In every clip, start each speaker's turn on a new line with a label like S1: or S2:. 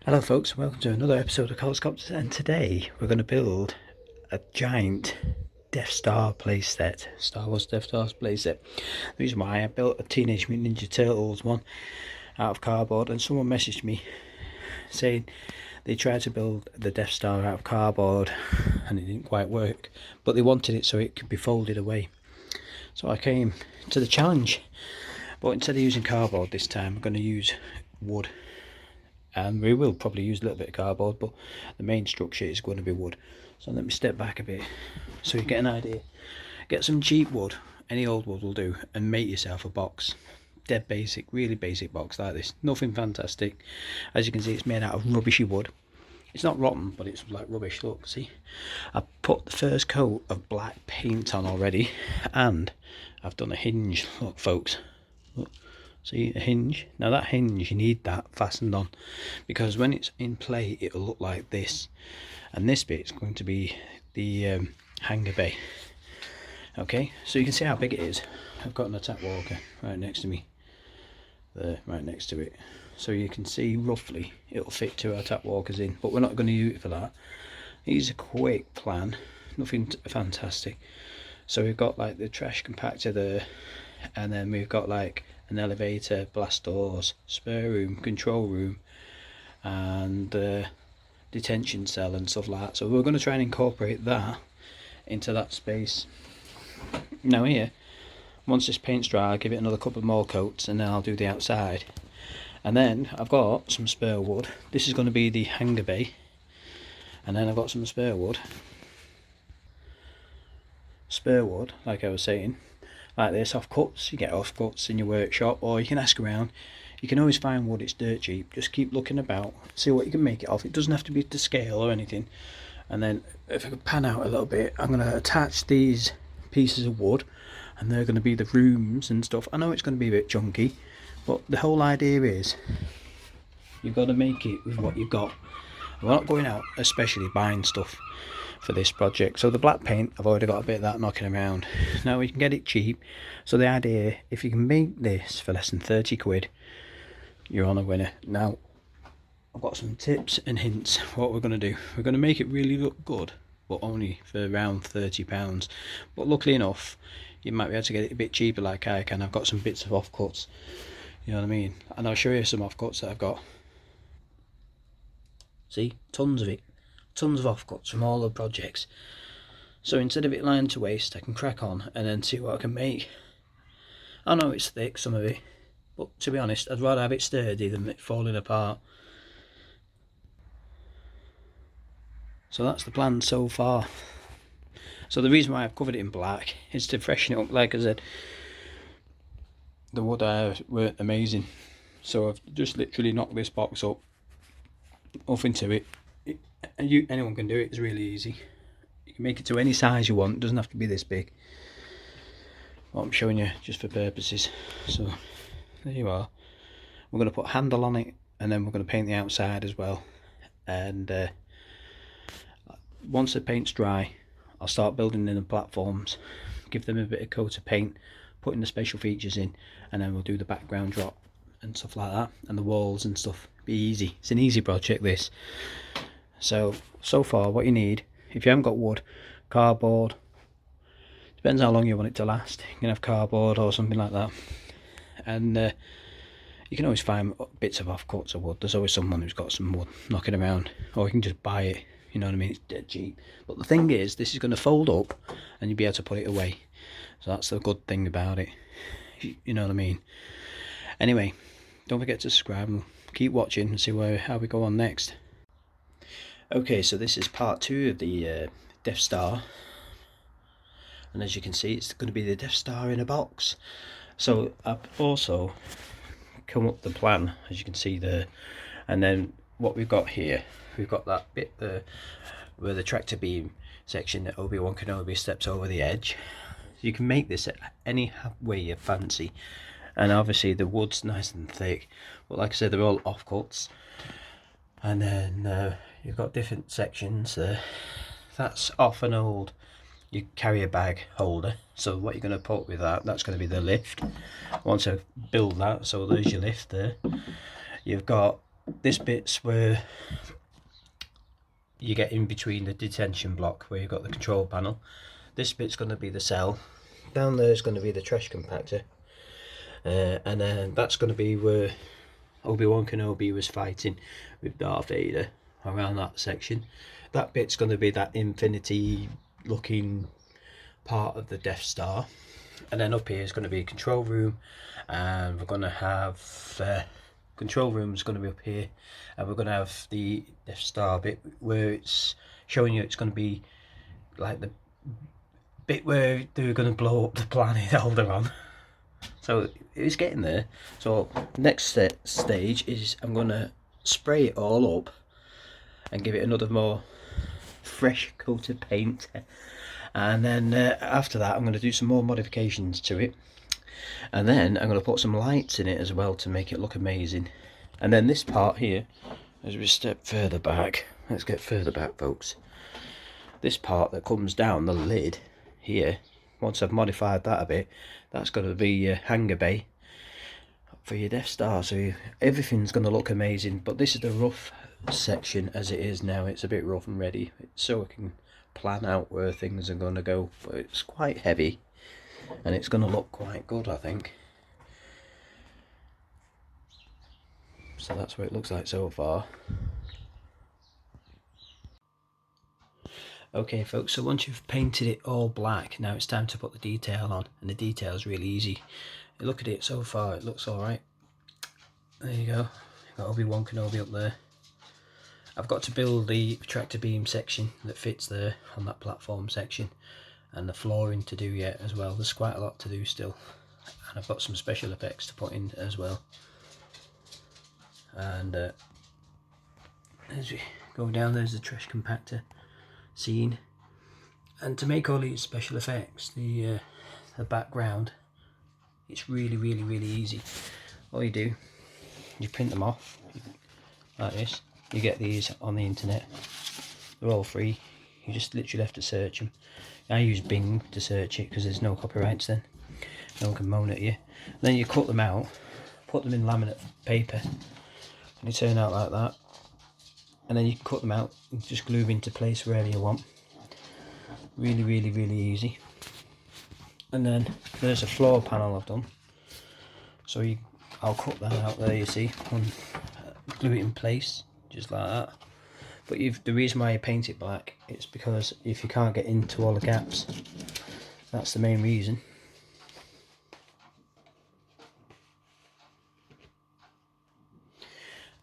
S1: Hello folks, welcome to another episode of Coloscopters, and today we're going to build a giant Death Star playset, Star Wars Death Star playset. The reason why I built a Teenage Mutant Ninja Turtles one out of cardboard, and someone messaged me saying they tried to build the Death Star out of cardboard and it didn't quite work, but they wanted it so it could be folded away. So I came to the challenge, but instead of using cardboard this time I'm going to use wood. And we will probably use a little bit of cardboard, but the main structure is going to be wood. So let me step back a bit so you get an idea. Get some cheap wood, any old wood will do, and make yourself a box. Dead basic, really basic box like this. Nothing fantastic. As you can see, it's made out of rubbishy wood. It's not rotten, but it's like rubbish. Look, see? I put the first coat of black paint on already, and I've done a hinge. Look, folks. Look. See, a hinge. Now that hinge, you need that fastened on, because when it's in play it'll look like this, and this bit's going to be the Hangar Bay. Okay, so you can see how big it is. I've got an attack walker right next to me there, right next to it, so you can see roughly it'll fit 2 attack walkers in, but we're not going to use it for that. Here's a quick plan, nothing fantastic. So we've got like the trash compactor there, and then we've got like an elevator, blast doors, spare room, control room, and detention cell and stuff like that. So we're going to try and incorporate that into that space. Now here, once this paint's dry, I'll give it another couple more coats, and then I'll do the outside. And then I've got some spare wood. This is going to be the Hangar Bay, and then I've got some spare wood like I was saying, like this, offcuts. You get offcuts in your workshop, or you can ask around. You can always find wood, it's dirt cheap. Just keep looking about, see what you can make it off. It doesn't have to be to scale or anything. And then if I could pan out a little bit, I'm going to attach these pieces of wood, and they're going to be the rooms and stuff. I know it's going to be a bit chunky, but the whole idea is you've got to make it with what you've got. We're not going out especially buying stuff for this project. So the black paint, I've already got a bit of that knocking around. Now we can get it cheap. So the idea, if you can make this for less than 30 quid, you're on a winner. Now I've got some tips and hints what we're going to do. We're going to make it really look good, but only for around £30. But luckily enough, you might be able to get it a bit cheaper like I can. I've got some bits of offcuts, you know what I mean, and I'll show you some offcuts that I've got. See, tons of it. Tons of offcuts from all the projects. So instead of it lying to waste, I can crack on and then see what I can make. I know it's thick, some of it, but to be honest, I'd rather have it sturdy than it falling apart. So that's the plan so far. So the reason why I've covered it in black is to freshen it up. Like I said, the wood weren't amazing, so I've just literally knocked this box up, nothing to it. Anyone can do it. It's really easy. You can make it to any size you want. It doesn't have to be this big. What I'm showing you just for purposes. So there you are. We're going to put a handle on it, and then we're going to paint the outside as well. And once the paint's dry, I'll start building in the platforms, give them a bit of coat of paint, putting the special features in, and then we'll do the background drop and stuff like that, and the walls and stuff. Be easy. It's an easy project, this. So far what you need, if you haven't got wood, cardboard, depends how long you want it to last. You can have cardboard or something like that, and you can always find bits of offcuts of wood. There's always someone who's got some wood knocking around, or you can just buy it, you know what I mean. It's dead cheap. But the thing is, this is going to fold up and you'll be able to put it away, so that's the good thing about it, you know what I mean. Anyway, don't forget to subscribe and keep watching and see how we go on next. Okay, so this is part 2 of the Death Star. and as you can see, it's going to be the Death Star in a box. So I've also come up the plan, as you can see there, and then what we've got here, we've got that bit there where the tractor beam section that Obi-Wan Kenobi steps over the edge. You can make this any way you fancy, and obviously the wood's nice and thick, but like I said, they're all offcuts. And then you've got different sections there. That's off an old you carry a bag holder, so what you're going to put with that, that's going to be the lift. Once I build that, so there's your lift there. You've got this bit's where you get in between the detention block where you've got the control panel. This bit's going to be the cell. Down there is going to be the trash compactor, and then that's going to be where Obi-Wan Kenobi was fighting with Darth Vader, around that section. That bit's going to be that infinity looking part of the Death Star, and then up here is going to be a control room, and we're going to have control room is going to be up here, and we're going to have the Death Star bit where it's showing you it's going to be like the bit where they're going to blow up the planet Alderaan. So it's getting there. So next stage is I'm going to spray it all up and give it another more fresh coat of paint, and then after that I'm going to do some more modifications to it, and then I'm going to put some lights in it as well to make it look amazing. And then this part here, as we step further back, let's get further back folks, this part that comes down, the lid here, once I've modified that a bit, that's going to be your Hangar Bay for your Death Star. So everything's going to look amazing, but this is the rough section as it is now. It's a bit rough and ready, so I can plan out where things are going to go, but it's quite heavy and it's going to look quite good, I think. So that's what it looks like so far. Okay folks, so once you've painted it all black, now it's time to put the detail on, and the detail is really easy. Look at it so far, it looks alright. There you go, you've got Obi-Wan Kenobi up there. I've got to build the tractor beam section that fits there on that platform section, and the flooring to do yet as well. There's quite a lot to do still, and I've got some special effects to put in as well. And as we go down, there's the trash compactor scene, and to make all these special effects, the background, it's really easy. All you do, you print them off like this. You get these on the internet, they're all free, you just literally have to search them. I use Bing to search it because there's no copyrights then, no one can moan at you. And then you cut them out, put them in laminate paper, and they turn out like that. And then you can cut them out and just glue them into place wherever you want. Really easy. And then there's a floor panel I've done, so I'll cut that out there, you see, and glue it in place just like that. But the reason why you paint it black is because if you can't get into all the gaps, that's the main reason.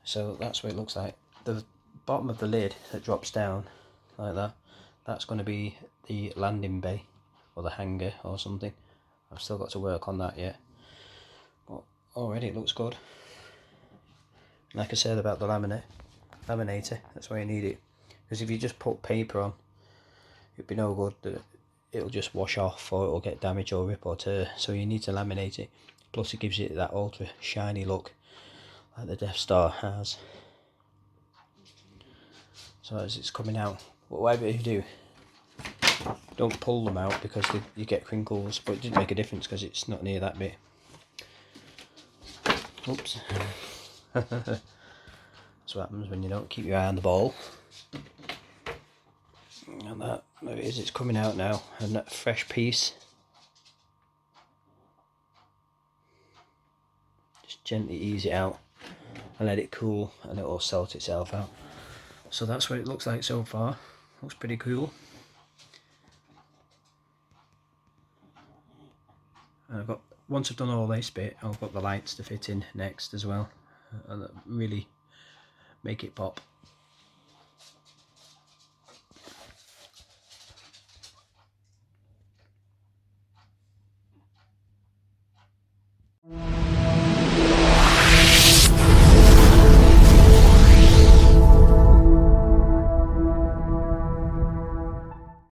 S1: So that's what it looks like. The bottom of the lid that drops down like that, that's going to be the landing bay or the hangar or something. I've still got to work on that yet, but already it looks good. Like I said about the laminator, that's why you need it, because if you just put paper on, it'd be no good. It'll just wash off, or it'll get damaged or rip or tear. So you need to laminate it. Plus it gives it that ultra shiny look like the Death Star has. So as it's coming out, whatever you do, don't pull them out because you get crinkles, but it didn't make a difference because it's not near that bit. Oops. That's what happens when you don't keep your eye on the ball. And that, there it is, it's coming out now, and that fresh piece. Just gently ease it out and let it cool, and it will sort itself out. So that's what it looks like so far. Looks pretty cool. And once I've done all this bit, I've got the lights to fit in next as well, and really make it pop.